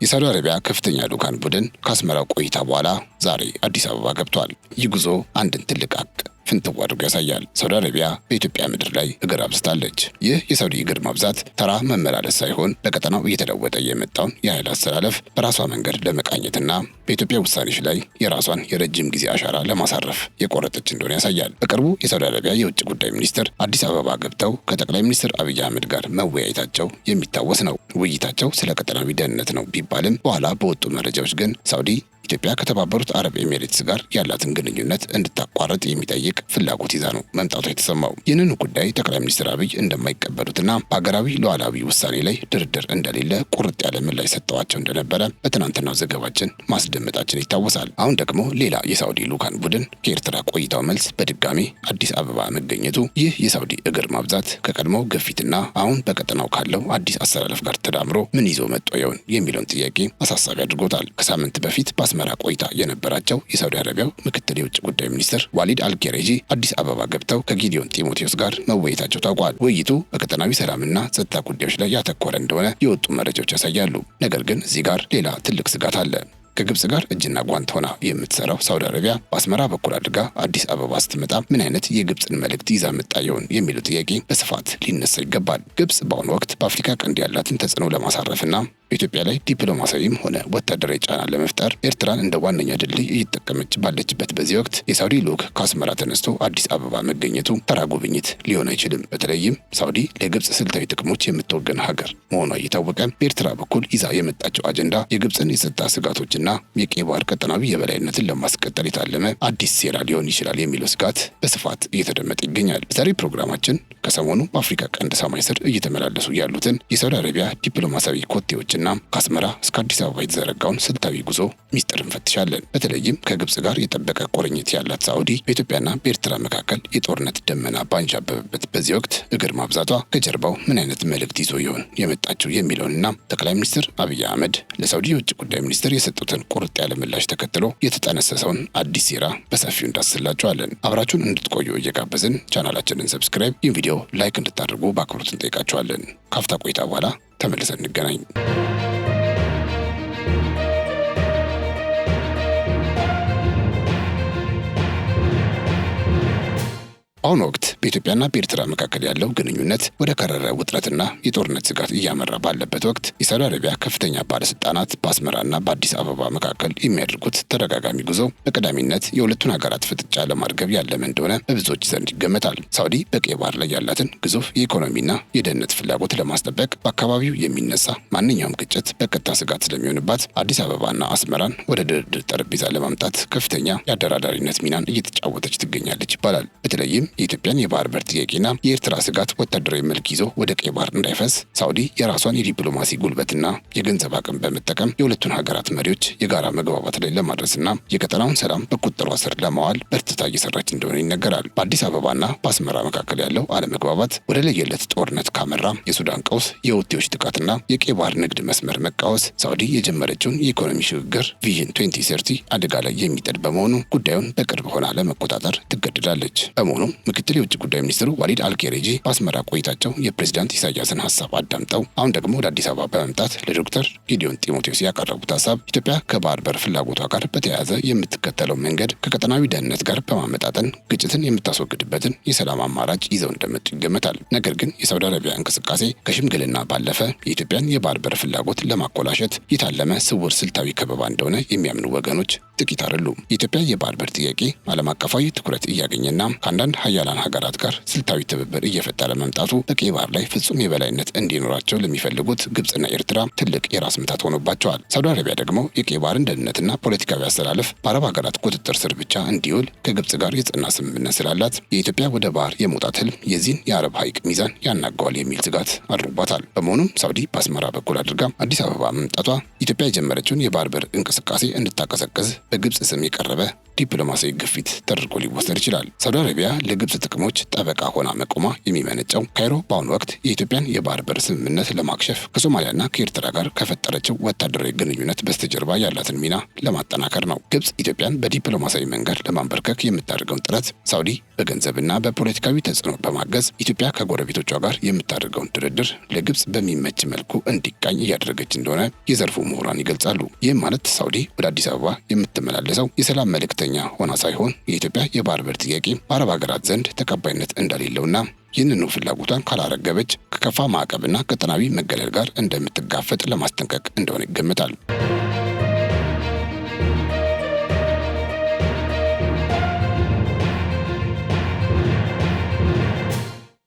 የሳውዲ አረቢያ ከፍተኛ ልዑካን ቡድን ከአስመራው ቆይታ በኋላ ዛሬ አዲስ አበባ ገብቷል። ይህ ጉዞ አንድን ትልቅ ሀቅ ፍንትው አድርጎ ያሳያል። ሳውዲ አረቢያ በኢትዮጵያ ምድር ላይ እግር አብዝታለች። ይህ የሳውዲ እግር ማብዛት ተራ መመላለስ ሳይሆን በቀጠናው እየተለወጠ የመጣውን የኃይል አስተላለፍ በራሷ መንገድ ለመቃኘትና በኢትዮጵያ ውሳኔዎች ላይ የራሷን የረጅም ጊዜ አሻራ ለማሳረፍ የቆረጠች እንደሆነ ያሳያል። በቅርቡ የሳውዲ አረቢያ የውጭ ጉዳይ ሚኒስትር አዲስ አበባ ገብተው ከጠቅላይ ሚኒስትር አብይ አህመድ ጋር መወያየታቸው የሚታወስ ነው። ውይይታቸው ስለ ቀጠናዊ ደህንነት ነው ቢባልም በኋላ በወጡ መረጃዎች ግን ሳውዲ ኢትዮጵያ ከተባበሩት አረብ ኤሚሬትስ ጋር ያላትን ግንኙነት እንድታቋርጥ የሚጠይቅ ፍላጎት ይዛ ነው መምጣቷ የተሰማው። ይህንን ጉዳይ ጠቅላይ ሚኒስትር አብይ እንደማይቀበሉትና በሀገራዊ ሉዓላዊ ውሳኔ ላይ ድርድር እንደሌለ ቁርጥ ያለ ምላሽ ሰጠዋቸው እንደነበረ በትናንትናው ዘገባችን ማስደመጣችን ይታወሳል። አሁን ደግሞ ሌላ የሳውዲ ልዑካን ቡድን ከኤርትራ ቆይታው መልስ በድጋሚ አዲስ አበባ መገኘቱ ይህ የሳውዲ እግር ማብዛት ከቀድሞ ግፊትና አሁን በቀጠናው ካለው አዲስ አሰላለፍ ጋር ተዳምሮ ምን ይዞ መጥቶ ይሆን የሚለውን ጥያቄ አሳሳቢ አድርጎታል። ከሳምንት በፊት አስመራ ቆይታ የነበራቸው የሳውዲ አረቢያው ምክትል የውጭ ጉዳይ ሚኒስትር ዋሊድ አልጌሬጂ አዲስ አበባ ገብተው ከጊዲዮን ጢሞቴዎስ ጋር መወያየታቸው ታውቋል። ውይይቱ በቀጠናዊ ሰላምና ጸጥታ ጉዳዮች ላይ ያተኮረ እንደሆነ የወጡ መረጃዎች ያሳያሉ። ነገር ግን እዚህ ጋር ሌላ ትልቅ ስጋት አለ። ከግብጽ ጋር እጅና ጓንት ሆና የምትሰራው ሳውዲ አረቢያ በአስመራ በኩል አድርጋ አዲስ አበባ ስትመጣ ምን አይነት የግብጽን መልእክት ይዛ መጣ ይሆን የሚለው ጥያቄ በስፋት ሊነሳ ይገባል። ግብጽ በአሁኑ ወቅት በአፍሪካ ቀንድ ያላትን ተጽዕኖ ለማሳረፍና በኢትዮጵያ ላይ ዲፕሎማሲያዊም ሆነ ወታደራዊ ጫና ለመፍጠር ኤርትራን እንደ ዋነኛ ድልድይ እየተጠቀመች ባለችበት በዚህ ወቅት የሳውዲ ልዑክ ከአስመራ ተነስቶ አዲስ አበባ መገኘቱ ተራ ጉብኝት ሊሆን አይችልም። በተለይም ሳውዲ ለግብጽ ስልታዊ ጥቅሞች የምትወገን ሀገር መሆኗ እየታወቀ በኤርትራ በኩል ይዛ የመጣቸው አጀንዳ የግብጽን የጸጥታ ስጋቶችና የቀይ ባህር ቀጠናዊ የበላይነትን ለማስቀጠል የታለመ አዲስ ሴራ ሊሆን ይችላል የሚለው ስጋት በስፋት እየተደመጠ ይገኛል። በዛሬ ፕሮግራማችን ከሰሞኑ በአፍሪካ ቀንድ ሰማይ ስር እየተመላለሱ ያሉትን የሳውዲ አረቢያ ዲፕሎማሲያዊ ኮቴዎችና ከአስመራ እስከ አዲስ አበባ የተዘረጋውን ስልታዊ ጉዞ ሚስጥር እንፈትሻለን። በተለይም ከግብጽ ጋር የጠበቀ ቁርኝት ያላት ሳውዲ በኢትዮጵያና በኤርትራ መካከል የጦርነት ደመና ባንዣበበበት በዚህ ወቅት እግር ማብዛቷ ከጀርባው ምን አይነት መልእክት ይዞ ይሆን የመጣችው የሚለውንና ጠቅላይ ሚኒስትር አብይ አህመድ ለሳውዲ የውጭ ጉዳይ ሚኒስትር የሰጡትን ቁርጥ ያለ ምላሽ ተከትሎ የተጠነሰሰውን አዲስ ሴራ በሰፊው እንዳስላችኋለን። አብራችሁን እንድትቆዩ እየጋበዝን ቻናላችንን ሰብስክራይብ፣ ይህን ቪዲዮ ላይክ እንድታደርጉ በአክብሮት እንጠይቃችኋለን። ካፍታ ቆይታ በኋላ ተመልሰን እንገናኝ። በአሁኑ ወቅት በኢትዮጵያና በኤርትራ መካከል ያለው ግንኙነት ወደ ከረረ ውጥረትና የጦርነት ስጋት እያመራ ባለበት ወቅት የሳውዲ አረቢያ ከፍተኛ ባለስልጣናት በአስመራና በአዲስ አበባ መካከል የሚያደርጉት ተደጋጋሚ ጉዞ በቀዳሚነት የሁለቱን ሀገራት ፍጥጫ ለማርገብ ያለመ እንደሆነ በብዙዎች ዘንድ ይገመታል። ሳውዲ በቀይ ባህር ላይ ያላትን ግዙፍ የኢኮኖሚና የደህንነት ፍላጎት ለማስጠበቅ በአካባቢው የሚነሳ ማንኛውም ግጭት በቀጥታ ስጋት ስለሚሆንባት አዲስ አበባና አስመራን ወደ ድርድር ጠረጴዛ ለማምጣት ከፍተኛ የአደራዳሪነት ሚናን እየተጫወተች ትገኛለች ይባላል። በተለይም የኢትዮጵያን የባህር በር ጥያቄና የኤርትራ ስጋት ወታደራዊ መልክ ይዞ ወደ ቀይ ባህር እንዳይፈስ ሳውዲ የራሷን የዲፕሎማሲ ጉልበትና የገንዘብ አቅም በመጠቀም የሁለቱን ሀገራት መሪዎች የጋራ መግባባት ላይ ለማድረስና የቀጠናውን ሰላም በቁጥጥሯ ስር ለማዋል በርትታ እየሰራች እንደሆነ ይነገራል። በአዲስ አበባና በአስመራ መካከል ያለው አለመግባባት ወደ ለየለት ጦርነት ካመራ የሱዳን ቀውስ፣ የሁቲዎች ጥቃትና የቀይ ባህር ንግድ መስመር መቃወስ ሳውዲ የጀመረችውን የኢኮኖሚ ሽግግር ቪዥን 2030 አደጋ ላይ የሚጥል በመሆኑ ጉዳዩን በቅርብ ሆና ለመቆጣጠር ትገደዳለች። በመሆኑም ምክትል የውጭ ጉዳይ ሚኒስትሩ ዋሊድ አልጌሬጂ በአስመራ ቆይታቸው የፕሬዝዳንት ኢሳያስን ሀሳብ አዳምጠው አሁን ደግሞ ወደ አዲስ አበባ በመምጣት ለዶክተር ጊዲዮን ጢሞቴዎስ ያቀረቡት ሀሳብ ኢትዮጵያ ከባህር በር ፍላጎቷ ጋር በተያያዘ የምትከተለው መንገድ ከቀጠናዊ ደህንነት ጋር በማመጣጠን ግጭትን የምታስወግድበትን የሰላም አማራጭ ይዘው እንደመጡ ይገመታል። ነገር ግን የሳውዲ አረቢያ እንቅስቃሴ ከሽምግልና ባለፈ የኢትዮጵያን የባህር በር ፍላጎት ለማኮላሸት የታለመ ስውር ስልታዊ ከበባ እንደሆነ የሚያምኑ ወገኖች ጥቂት አይደሉም። የኢትዮጵያ የባህር በር ጥያቄ ዓለም አቀፋዊ ትኩረት እያገኘና ከአንዳንድ ሀያላን ሀገራት ጋር ስልታዊ ትብብር እየፈጠረ መምጣቱ በቀይ ባህር ላይ ፍጹም የበላይነት እንዲኖራቸው ለሚፈልጉት ግብጽና ኤርትራ ትልቅ የራስ ምታት ሆኖባቸዋል። ሳውዲ አረቢያ ደግሞ የቀይ ባህርን ደህንነትና ፖለቲካዊ አስተላለፍ በአረብ ሀገራት ቁጥጥር ስር ብቻ እንዲውል ከግብጽ ጋር የጸና ስምምነት ስላላት የኢትዮጵያ ወደ ባህር የመውጣት ህልም የዚህን የአረብ ሐይቅ ሚዛን ያናገዋል የሚል ስጋት አድሮባታል። በመሆኑም ሳውዲ በአስመራ በኩል አድርጋ አዲስ አበባ መምጣቷ ኢትዮጵያ የጀመረችውን የባህር በር እንቅስቃሴ እንድታቀዘቅዝ በግብጽ ስም የቀረበ ዲፕሎማሲያዊ ግፊት ተደርጎ ሊወሰድ ይችላል። ሳውዲ አረቢያ ለግብጽ ጥቅሞች ጠበቃ ሆና መቆሟ የሚመነጨው ካይሮ በአሁኑ ወቅት የኢትዮጵያን የባህር በር ስምምነት ለማክሸፍ ከሶማሊያና ከኤርትራ ጋር ከፈጠረችው ወታደራዊ ግንኙነት በስተጀርባ ያላትን ሚና ለማጠናከር ነው። ግብጽ ኢትዮጵያን በዲፕሎማሲያዊ መንገድ ለማንበርከክ የምታደርገውን ጥረት ሳውዲ በገንዘብና በፖለቲካዊ ተጽዕኖ በማገዝ ኢትዮጵያ ከጎረቤቶቿ ጋር የምታደርገውን ድርድር ለግብጽ በሚመች መልኩ እንዲቃኝ እያደረገች እንደሆነ የዘርፉ ምሁራን ይገልጻሉ። ይህም ማለት ሳውዲ ወደ አዲስ አበባ የምትመላለሰው የሰላም መልእክተኛ ሆና ሳይሆን የኢትዮጵያ የባህር በር ጥያቄ በአረብ ሀገራት ዘንድ ተቀባይነት እንደሌለውና ይህንኑ ፍላጎቷን ካላረገበች ከከፋ ማዕቀብና ቀጠናዊ መገለል ጋር እንደምትጋፈጥ ለማስጠንቀቅ እንደሆነ ይገምታል።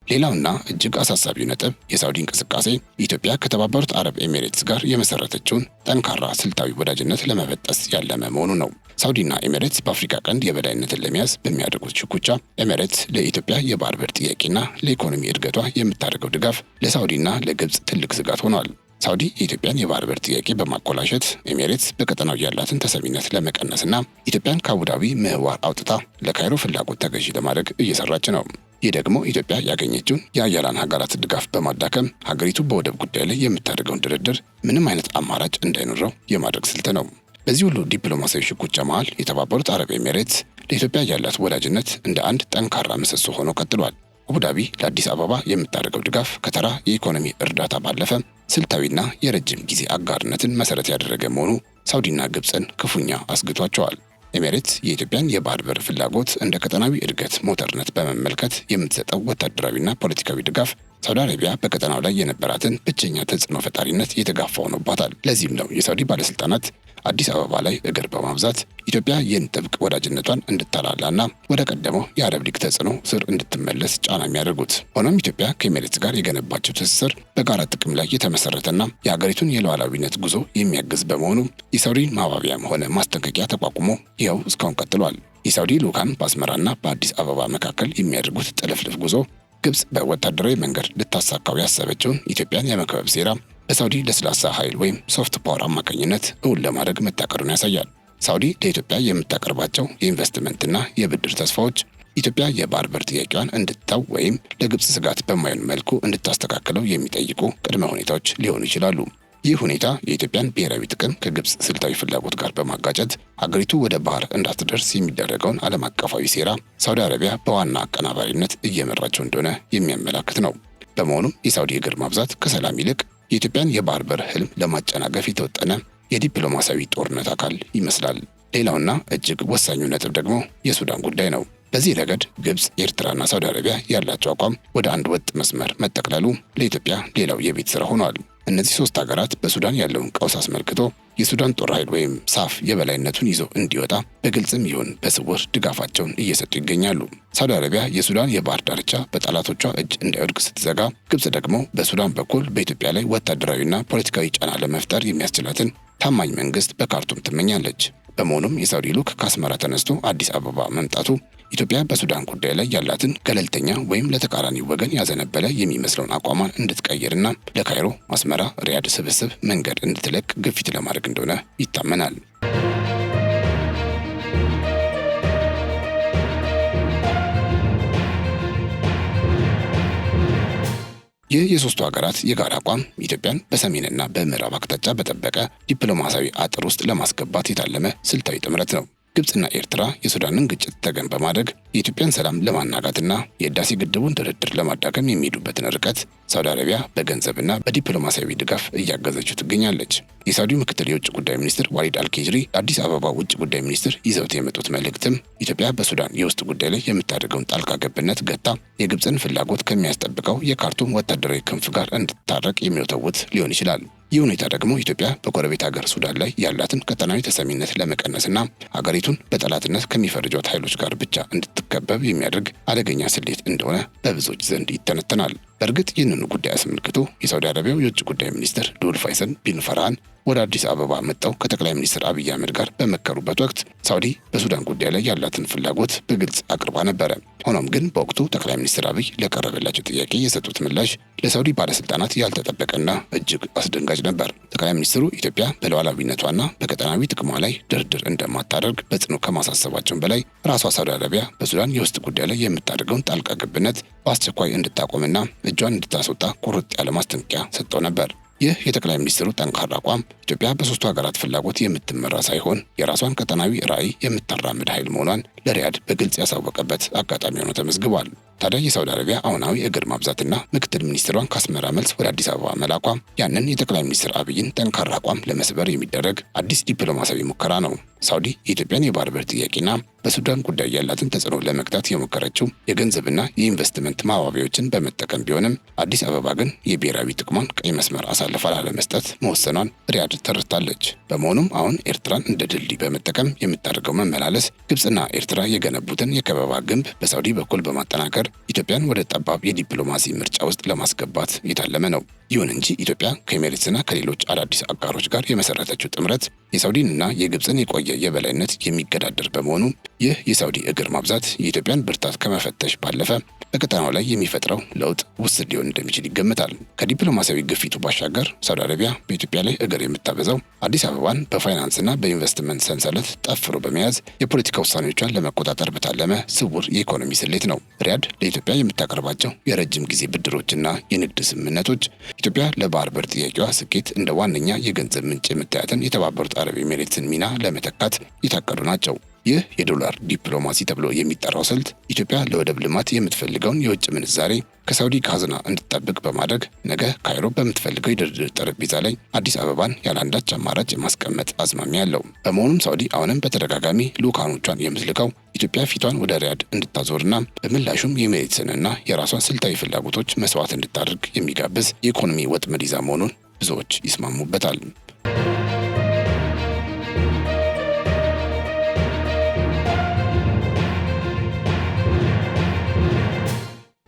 ሌላውና እጅግ አሳሳቢው ነጥብ የሳውዲ እንቅስቃሴ ኢትዮጵያ ከተባበሩት አረብ ኤሚሬትስ ጋር የመሰረተችውን ጠንካራ ስልታዊ ወዳጅነት ለመበጠስ ያለመ መሆኑ ነው። ሳውዲና ኤሚሬትስ በአፍሪካ ቀንድ የበላይነትን ለመያዝ በሚያደርጉት ሽኩቻ ኤሚሬትስ ለኢትዮጵያ የባህር በር ጥያቄና ለኢኮኖሚ እድገቷ የምታደርገው ድጋፍ ለሳውዲና ለግብጽ ትልቅ ስጋት ሆኗል። ሳውዲ የኢትዮጵያን የባህር በር ጥያቄ በማኮላሸት ኤሚሬትስ በቀጠናው ያላትን ተሰሚነት ለመቀነስና ኢትዮጵያን ከአቡዳቢ ምህዋር አውጥታ ለካይሮ ፍላጎት ተገዢ ለማድረግ እየሰራች ነው። ይህ ደግሞ ኢትዮጵያ ያገኘችውን የአያላን ሀገራት ድጋፍ በማዳከም ሀገሪቱ በወደብ ጉዳይ ላይ የምታደርገውን ድርድር ምንም አይነት አማራጭ እንዳይኖረው የማድረግ ስልት ነው። በዚህ ሁሉ ዲፕሎማሲያዊ ሽኩቻ መሃል የተባበሩት አረብ ኤሚሬትስ ለኢትዮጵያ ያላት ወዳጅነት እንደ አንድ ጠንካራ ምሰሶ ሆኖ ቀጥሏል። አቡዳቢ ለአዲስ አበባ የምታደርገው ድጋፍ ከተራ የኢኮኖሚ እርዳታ ባለፈ ስልታዊና የረጅም ጊዜ አጋርነትን መሰረት ያደረገ መሆኑ ሳውዲና ግብፅን ክፉኛ አስግቷቸዋል። ኤሚሬትስ የኢትዮጵያን የባህር በር ፍላጎት እንደ ቀጠናዊ እድገት ሞተርነት በመመልከት የምትሰጠው ወታደራዊና ፖለቲካዊ ድጋፍ ሳውዲ አረቢያ በቀጠናው ላይ የነበራትን ብቸኛ ተጽዕኖ ፈጣሪነት የተጋፋ ሆኖባታል። ለዚህም ነው የሳውዲ ባለስልጣናት አዲስ አበባ ላይ እግር በማብዛት ኢትዮጵያ ይህን ጥብቅ ወዳጅነቷን እንድታላላና ወደ ቀደመው የአረብ ሊግ ተጽዕኖ ስር እንድትመለስ ጫና የሚያደርጉት። ሆኖም ኢትዮጵያ ከኤሚሬትስ ጋር የገነባቸው ትስስር በጋራ ጥቅም ላይ የተመሰረተና የሀገሪቱን የሉዓላዊነት ጉዞ የሚያግዝ በመሆኑ የሳውዲን ማባቢያም ሆነ ማስጠንቀቂያ ተቋቁሞ ይኸው እስካሁን ቀጥሏል። የሳውዲ ልዑካን በአስመራና በአዲስ አበባ መካከል የሚያደርጉት ጥልፍልፍ ጉዞ ግብጽ በወታደራዊ መንገድ ልታሳካው ያሰበችውን ኢትዮጵያን የመክበብ ሴራ በሳውዲ ለስላሳ ኃይል ወይም ሶፍት ፓወር አማካኝነት እውን ለማድረግ መታቀዱን ያሳያል። ሳውዲ ለኢትዮጵያ የምታቀርባቸው የኢንቨስትመንትና የብድር ተስፋዎች ኢትዮጵያ የባህር በር ጥያቄዋን እንድትተው ወይም ለግብጽ ስጋት በማይሆን መልኩ እንድታስተካክለው የሚጠይቁ ቅድመ ሁኔታዎች ሊሆኑ ይችላሉ። ይህ ሁኔታ የኢትዮጵያን ብሔራዊ ጥቅም ከግብጽ ስልታዊ ፍላጎት ጋር በማጋጨት ሀገሪቱ ወደ ባህር እንዳትደርስ የሚደረገውን ዓለም አቀፋዊ ሴራ ሳውዲ አረቢያ በዋና አቀናባሪነት እየመራቸው እንደሆነ የሚያመላክት ነው። በመሆኑም የሳውዲ እግር ማብዛት ከሰላም ይልቅ የኢትዮጵያን የባህር በር ህልም ለማጨናገፍ የተወጠነ የዲፕሎማሲያዊ ጦርነት አካል ይመስላል። ሌላውና እጅግ ወሳኙ ነጥብ ደግሞ የሱዳን ጉዳይ ነው። በዚህ ረገድ ግብጽ፣ ኤርትራና ሳውዲ አረቢያ ያላቸው አቋም ወደ አንድ ወጥ መስመር መጠቅለሉ ለኢትዮጵያ ሌላው የቤት ስራ ሆኗል። እነዚህ ሶስት ሀገራት በሱዳን ያለውን ቀውስ አስመልክቶ የሱዳን ጦር ኃይል ወይም ሳፍ የበላይነቱን ይዞ እንዲወጣ በግልጽም ይሁን በስውር ድጋፋቸውን እየሰጡ ይገኛሉ። ሳውዲ አረቢያ የሱዳን የባህር ዳርቻ በጠላቶቿ እጅ እንዳይወድቅ ስትዘጋ፣ ግብጽ ደግሞ በሱዳን በኩል በኢትዮጵያ ላይ ወታደራዊና ፖለቲካዊ ጫና ለመፍጠር የሚያስችላትን ታማኝ መንግስት በካርቱም ትመኛለች። በመሆኑም የሳውዲ ልዑክ ከአስመራ ተነስቶ አዲስ አበባ መምጣቱ ኢትዮጵያ በሱዳን ጉዳይ ላይ ያላትን ገለልተኛ ወይም ለተቃራኒ ወገን ያዘነበለ የሚመስለውን አቋሟን እንድትቀይርና ለካይሮ፣ አስመራ፣ ሪያድ ስብስብ መንገድ እንድትለቅ ግፊት ለማድረግ እንደሆነ ይታመናል። ይህ የሶስቱ ሀገራት የጋራ አቋም ኢትዮጵያን በሰሜንና በምዕራብ አቅጣጫ በጠበቀ ዲፕሎማሲያዊ አጥር ውስጥ ለማስገባት የታለመ ስልታዊ ጥምረት ነው። ግብጽና ኤርትራ የሱዳንን ግጭት ተገን በማድረግ የኢትዮጵያን ሰላም ለማናጋትና የህዳሴ ግድቡን ድርድር ለማዳከም የሚሄዱበትን ርቀት ሳውዲ አረቢያ በገንዘብና በዲፕሎማሲያዊ ድጋፍ እያገዘችው ትገኛለች። የሳውዲው ምክትል የውጭ ጉዳይ ሚኒስትር ዋሊድ አልኬጅሪ አዲስ አበባ ውጭ ጉዳይ ሚኒስትር ይዘውት የመጡት መልእክትም ኢትዮጵያ በሱዳን የውስጥ ጉዳይ ላይ የምታደርገውን ጣልቃ ገብነት ገታ የግብጽን ፍላጎት ከሚያስጠብቀው የካርቱም ወታደራዊ ክንፍ ጋር እንድትታረቅ የሚወተውት ሊሆን ይችላል። ይህ ሁኔታ ደግሞ ኢትዮጵያ በጎረቤት ሀገር ሱዳን ላይ ያላትን ቀጠናዊ ተሰሚነት ለመቀነስና ሀገሪቱን በጠላትነት ከሚፈርጇት ኃይሎች ጋር ብቻ እንድትከበብ የሚያደርግ አደገኛ ስሌት እንደሆነ በብዙዎች ዘንድ ይተነተናል። በእርግጥ ይህንኑ ጉዳይ አስመልክቶ የሳውዲ አረቢያው የውጭ ጉዳይ ሚኒስትር ዱል ፋይሰል ቢን ፈርሃን ወደ አዲስ አበባ መጥተው ከጠቅላይ ሚኒስትር አብይ አህመድ ጋር በመከሩበት ወቅት ሳውዲ በሱዳን ጉዳይ ላይ ያላትን ፍላጎት በግልጽ አቅርባ ነበረ። ሆኖም ግን በወቅቱ ጠቅላይ ሚኒስትር አብይ ለቀረበላቸው ጥያቄ የሰጡት ምላሽ ለሳውዲ ባለስልጣናት ያልተጠበቀና እጅግ አስደንጋጭ ነበር። ጠቅላይ ሚኒስትሩ ኢትዮጵያ በሉዓላዊነቷና በቀጠናዊ ጥቅሟ ላይ ድርድር እንደማታደርግ በጽኑ ከማሳሰባቸውን በላይ ራሷ ሳውዲ አረቢያ በሱዳን የውስጥ ጉዳይ ላይ የምታደርገውን ጣልቃ ገብነት በአስቸኳይ እንድታቆምና እጇን እንድታስወጣ ቁርጥ ያለ ማስጠንቀቂያ ሰጥተው ነበር። ይህ የጠቅላይ ሚኒስትሩ ጠንካራ አቋም ኢትዮጵያ በሶስቱ ሀገራት ፍላጎት የምትመራ ሳይሆን የራሷን ቀጠናዊ ራዕይ የምታራምድ ኃይል መሆኗን ለሪያድ በግልጽ ያሳወቀበት አጋጣሚ ሆኖ ተመዝግቧል። ታዲያ የሳውዲ አረቢያ አሁናዊ እግር ማብዛትና ምክትል ሚኒስትሯን ከአስመራ መልስ ወደ አዲስ አበባ መላኳ ያንን የጠቅላይ ሚኒስትር አብይን ጠንካራ አቋም ለመስበር የሚደረግ አዲስ ዲፕሎማሲያዊ ሙከራ ነው። ሳውዲ የኢትዮጵያን የባህር በር ጥያቄና በሱዳን ጉዳይ ያላትን ተጽዕኖ ለመግታት የሞከረችው የገንዘብና የኢንቨስትመንት ማባቢያዎችን በመጠቀም ቢሆንም አዲስ አበባ ግን የብሔራዊ ጥቅሟን ቀይ መስመር አሳልፋ ላለመስጠት መወሰኗን ሪያድ ተረድታለች። በመሆኑም አሁን ኤርትራን እንደ ድልድይ በመጠቀም የምታደርገው መመላለስ ግብፅና ኤርትራ የገነቡትን የከበባ ግንብ በሳውዲ በኩል በማጠናከር ኢትዮጵያን ወደ ጠባብ የዲፕሎማሲ ምርጫ ውስጥ ለማስገባት የታለመ ነው። ይሁን እንጂ ኢትዮጵያ ከኤሜሬትስና ከሌሎች አዳዲስ አጋሮች ጋር የመሰረተችው ጥምረት የሳውዲንና የግብፅን የቆየ የበላይነት የሚገዳደር በመሆኑ ይህ የሳውዲ እግር ማብዛት የኢትዮጵያን ብርታት ከመፈተሽ ባለፈ በቀጠናው ላይ የሚፈጥረው ለውጥ ውስን ሊሆን እንደሚችል ይገመታል። ከዲፕሎማሲያዊ ግፊቱ ባሻገር ሳውዲ አረቢያ በኢትዮጵያ ላይ እግር የምታበዛው አዲስ አበባን በፋይናንስና በኢንቨስትመንት ሰንሰለት ጠፍሮ በመያዝ የፖለቲካ ውሳኔዎቿን ለመቆጣጠር በታለመ ስውር የኢኮኖሚ ስሌት ነው። ሪያድ ለኢትዮጵያ የምታቀርባቸው የረጅም ጊዜ ብድሮችና የንግድ ስምምነቶች ኢትዮጵያ ለባህር በር ጥያቄዋ ስኬት እንደ ዋነኛ የገንዘብ ምንጭ የምታያትን የተባበሩት አረብ ኤሚሬትስን ሚና ለመተካት የታቀዱ ናቸው። ይህ የዶላር ዲፕሎማሲ ተብሎ የሚጠራው ስልት ኢትዮጵያ ለወደብ ልማት የምትፈልገውን የውጭ ምንዛሬ ከሳውዲ ካዝና እንድትጠብቅ በማድረግ ነገ ካይሮ በምትፈልገው የድርድር ጠረጴዛ ላይ አዲስ አበባን ያለአንዳች አማራጭ የማስቀመጥ አዝማሚያ አለው። በመሆኑም ሳውዲ አሁንም በተደጋጋሚ ልዑካኖቿን የምትልከው ኢትዮጵያ ፊቷን ወደ ሪያድ እንድታዞርና በምላሹም የኤሚሬትስንና የራሷን ስልታዊ ፍላጎቶች መስዋዕት እንድታደርግ የሚጋብዝ የኢኮኖሚ ወጥመድ ይዛ መሆኑን ብዙዎች ይስማሙበታል።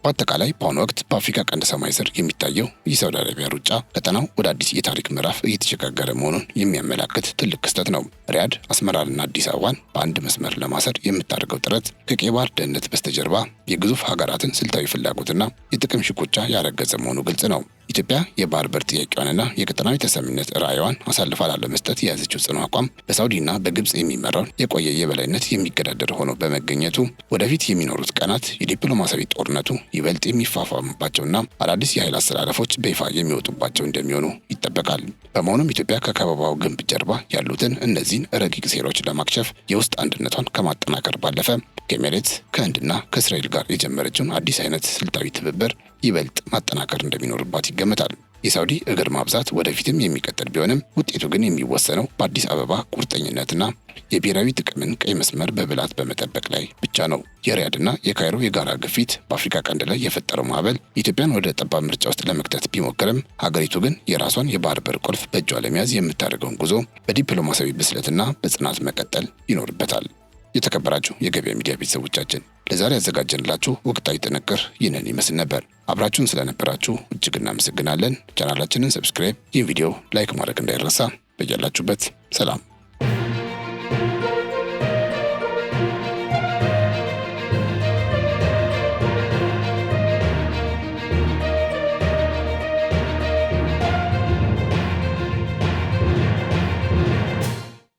በአጠቃላይ በአሁኑ ወቅት በአፍሪካ ቀንድ ሰማይ ስር የሚታየው የሳውዲ አረቢያ ሩጫ ቀጠናው ወደ አዲስ የታሪክ ምዕራፍ እየተሸጋገረ መሆኑን የሚያመላክት ትልቅ ክስተት ነው። ሪያድ አስመራንና አዲስ አበባን በአንድ መስመር ለማሰር የምታደርገው ጥረት ከቀይ ባህር ደህንነት በስተጀርባ የግዙፍ ሀገራትን ስልታዊ ፍላጎትና የጥቅም ሽኩቻ ያረገዘ መሆኑ ግልጽ ነው። ኢትዮጵያ የባህር በር ጥያቄዋንና የቀጠናዊ ተሰሚነት ራዕይዋን አሳልፋ ላለመስጠት የያዘችው ጽኑ አቋም በሳውዲና በግብፅ የሚመራውን የቆየ የበላይነት የሚገዳደር ሆኖ በመገኘቱ ወደፊት የሚኖሩት ቀናት የዲፕሎማሲያዊ ጦርነቱ ይበልጥ የሚፋፋምባቸውና አዳዲስ የኃይል አስተላለፎች በይፋ የሚወጡባቸው እንደሚሆኑ ይጠበቃል። በመሆኑም ኢትዮጵያ ከከበባው ግንብ ጀርባ ያሉትን እነዚህን ረቂቅ ሴራዎች ለማክሸፍ የውስጥ አንድነቷን ከማጠናከር ባለፈ ከኤሜሬትስ ከህንድና ከእስራኤል ጋር የጀመረችውን አዲስ አይነት ስልታዊ ትብብር ይበልጥ ማጠናከር እንደሚኖርባት ይገመታል። የሳውዲ እግር ማብዛት ወደፊትም የሚቀጥል ቢሆንም ውጤቱ ግን የሚወሰነው በአዲስ አበባ ቁርጠኝነትና የብሔራዊ ጥቅምን ቀይ መስመር በብላት በመጠበቅ ላይ ብቻ ነው። የሪያድና የካይሮ የጋራ ግፊት በአፍሪካ ቀንድ ላይ የፈጠረው ማዕበል ኢትዮጵያን ወደ ጠባብ ምርጫ ውስጥ ለመክተት ቢሞክርም ሀገሪቱ ግን የራሷን የባህር በር ቁልፍ በእጇ ለመያዝ የምታደርገውን ጉዞ በዲፕሎማሲያዊ ብስለትና በጽናት መቀጠል ይኖርበታል። የተከበራችሁ የገበያ ሚዲያ ቤተሰቦቻችን ለዛሬ ያዘጋጀንላችሁ ወቅታዊ ጥንቅር ይህንን ይመስል ነበር። አብራችሁን ስለነበራችሁ እጅግ እናመሰግናለን። ቻናላችንን ሰብስክራይብ፣ ይህን ቪዲዮ ላይክ ማድረግ እንዳይረሳ። በያላችሁበት ሰላም